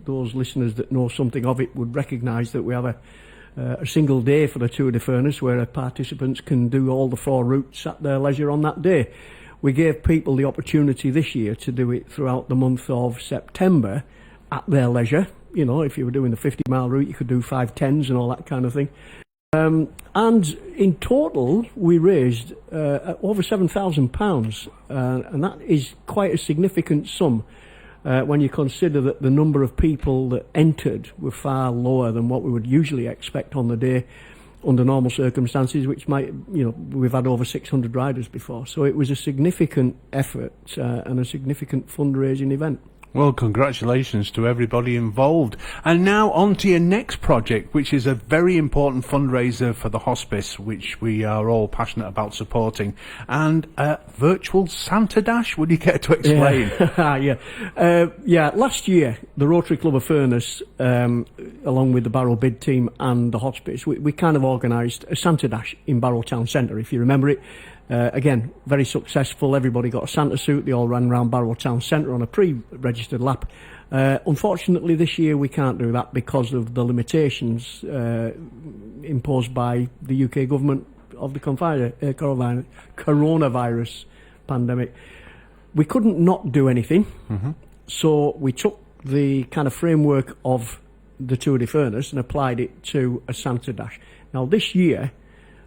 Those listeners that know something of it would recognise that we have a single day for the Tour De Furness where participants can do all the 4 routes at their leisure on that day. We gave people the opportunity this year to do it throughout the month of September at their leisure. You know, if you were doing the 50-mile route, you could do 5 10s and all that kind of thing. And in total, we raised over £7,000, and that is quite a significant sum when you consider that the number of people that entered were far lower than what we would usually expect on the day under normal circumstances, which might, you know, we've had over 600 riders before. So it was a significant effort and a significant fundraising event. Well, congratulations to everybody involved. And now on to your next project, which is a very important fundraiser for the Hospice, which we are all passionate about supporting. And virtual Santa Dash, would you care to explain? Yeah. Last year, the Rotary Club of Furness, along with the Barrow Bid team and the Hospice, we kind of organised a Santa Dash in Barrow Town Centre, if you remember it. Again, very successful. Everybody got a Santa suit. They all ran around Barrow Town Centre on a pre-registered lap. Unfortunately, this year we can't do that because of the limitations imposed by the UK government of the coronavirus pandemic. We couldn't not do anything, so we took the kind of framework of the Tour De Furness and applied it to a Santa Dash. Now, this year,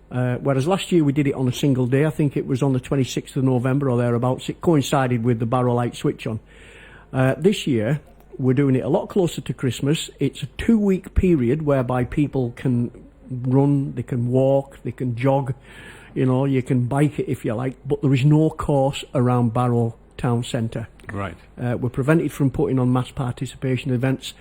whereas last year we did it on a single day, I think it was on the 26th of November or thereabouts, it coincided with the Barrow Light switch on. This year we're doing it a lot closer to Christmas. It's a 2-week period whereby people can run, they can walk, they can jog, you know, you can bike it if you like, but there is no course around Barrow Town Centre. Right. We're prevented from putting on mass participation events,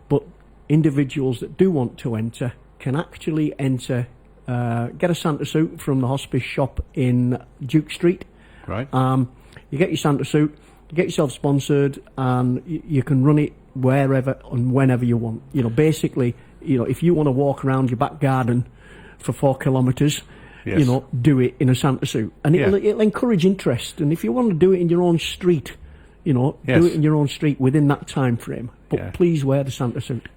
but individuals that do want to enter can actually enter. Get a Santa suit from the Hospice shop in Duke Street. Right. You get your Santa suit, you get yourself sponsored, and you can run it wherever and whenever you want. You know, basically, you know, if you want to walk around your back garden for 4 kilometres, you know, do it in a Santa suit, and it'll encourage interest. And if you want to do it in your own street, you know, do it in your own street within that time frame. But please wear the Santa suit.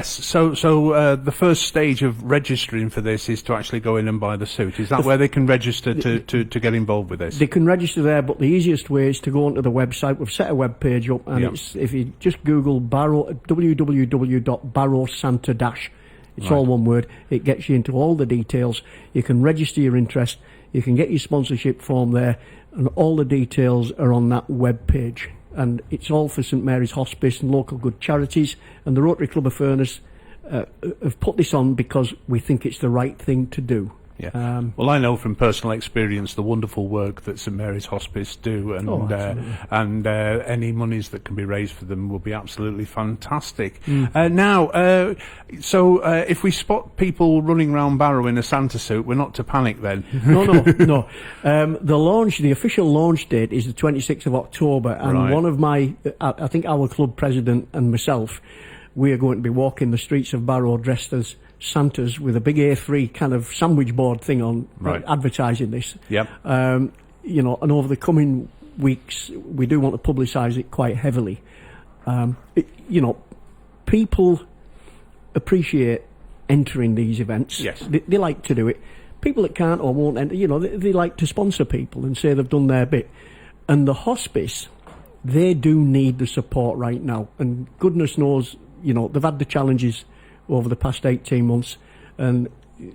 So the first stage of registering for this is to actually go in and buy the suit. Is that where they can register to get involved with this? They can register there, but the easiest way is to go onto the website. We've set a web page up, and it's, if you just Google www.barrowsanta-dash, it's all one word. It gets you into all the details. You can register your interest. You can get your sponsorship form there, and all the details are on that web page. And it's all for St Mary's Hospice and local good charities. And the Rotary Club of Furness have put this on because we think it's the right thing to do. Yeah. Well, I know from personal experience the wonderful work that St Mary's Hospice do, and any monies that can be raised for them will be absolutely fantastic. So if we spot people running around Barrow in a Santa suit, we're not to panic then? No. The official launch date is the 26th of October, and one of my, I think our club president and myself, we are going to be walking the streets of Barrow dressed as Santas with a big A3 kind of sandwich board thing on, advertising this. You know, and over the coming weeks, we do want to publicise it quite heavily. You know, people appreciate entering these events. They like to do it. People that can't or won't enter, you know, they like to sponsor people and say they've done their bit. And the Hospice, they do need the support right now. And goodness knows, you know, they've had the challenges over the past 18 months, and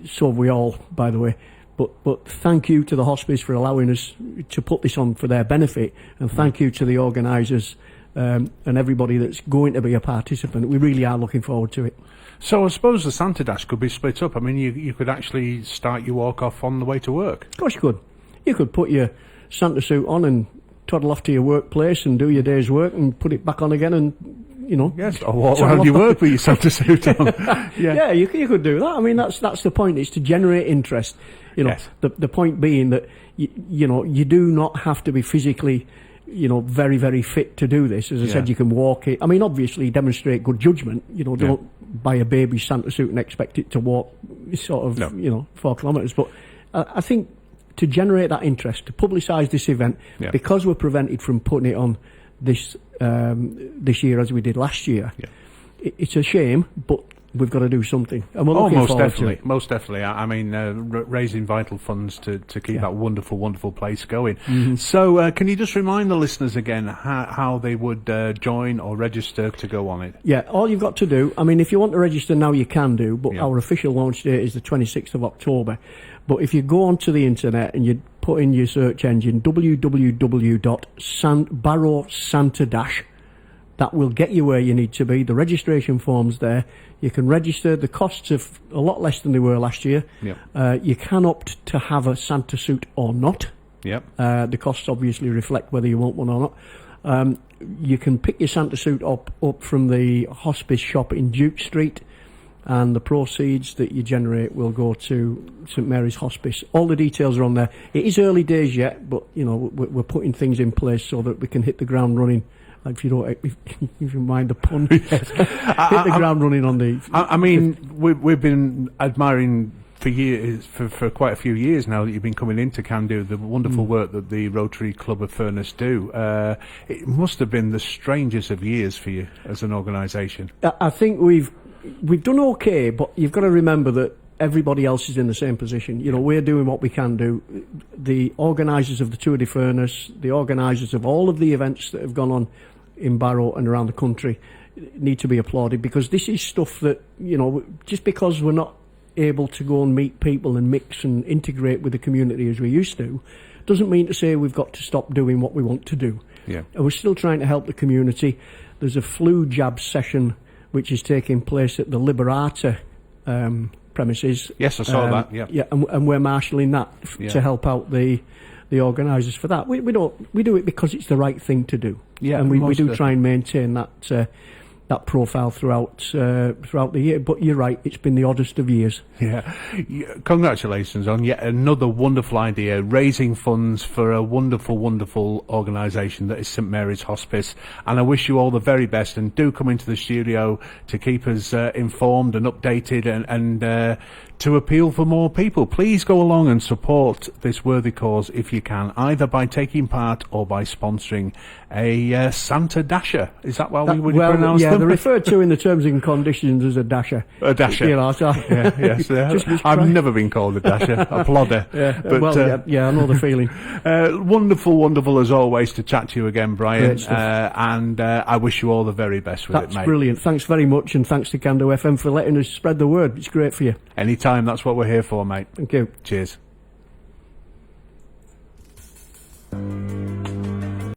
so have we all, by the way. But thank you to the Hospice for allowing us to put this on for their benefit, and thank you to the organisers and everybody that's going to be a participant. We really are looking forward to it. So I suppose the Santa Dash could be split up. I mean, you could actually start your walk off on the way to work. Of course you could. You could put your Santa suit on and toddle off to your workplace and do your day's work and put it back on again and, you know. Or walk around your work with your Santa suit on. You could do that. I mean, that's the point. It's to generate interest. You know, the point being that, you know, you do not have to be physically, you know, very, very fit to do this. As I said, you can walk it. I mean, obviously demonstrate good judgment. You know, don't buy a baby Santa suit and expect it to walk sort of, you know, 4 kilometres. But I think to generate that interest, to publicise this event, because we're prevented from putting it on this year as we did last year. Yeah. It's a shame, but we've got to do something, and we're looking forward to it. Most definitely. I mean, raising vital funds to keep that wonderful, wonderful place going. Mm-hmm. So, can you just remind the listeners again how they would join or register to go on it? Yeah, all you've got to do, I mean, if you want to register now, you can do, but our official launch date is the 26th of October. But if you go onto the internet and you put in your search engine www.barrow-santa-dash, that will get you where you need to be. The registration form's there. You can register. The costs are a lot less than they were last year. Yep. You can opt to have a Santa suit or not. Yep. The costs obviously reflect whether you want one or not. You can pick your Santa suit up from the Hospice shop in Duke Street, and the proceeds that you generate will go to St Mary's Hospice. All the details are on there. It is early days yet, but you know we're putting things in place so that we can hit the ground running. If you don't, if you mind the pun, hit the ground running on the. I mean, we've been admiring for years, for quite a few years now, that you've been coming into CanDo, the wonderful work that the Rotary Club of Furness do. It must have been the strangest of years for you as an organisation. I think we've done okay, but you've got to remember that everybody else is in the same position. You know, we're doing what we can do. The organisers of the Tour De Furness, the organisers of all of the events that have gone on in Barrow and around the country need to be applauded, because this is stuff that, you know, just because we're not able to go and meet people and mix and integrate with the community as we used to, doesn't mean to say we've got to stop doing what we want to do. Yeah. And we're still trying to help the community. There's a flu jab session which is taking place at the Liberata premises. Yes, I saw that. Yeah, yeah, and we're marshalling that to help out the organisers for that. We do it because it's the right thing to do. Yeah, and we do try and maintain that profile throughout the year. But you're right, it's been the oddest of years. Yeah. Congratulations on yet another wonderful idea, raising funds for a wonderful, wonderful organisation that is St Mary's Hospice. And I wish you all the very best, and do come into the studio to keep us informed and updated, and to appeal for more people. Please go along and support this worthy cause if you can, either by taking part or by sponsoring a Santa Dasher. Is that what we would pronounce them? Yeah, they're referred to in the terms and conditions as a Dasher. A Dasher. You know, so yes. I've never been called a Dasher, a plodder. Yeah, but, I know the feeling. Wonderful as always to chat to you again, Brian. Great And I wish you all the very best with it, mate. That's brilliant. Thanks very much, and thanks to CandoFM for letting us spread the word. It's great for you. Anytime, that's what we're here for, mate. Thank you. Cheers.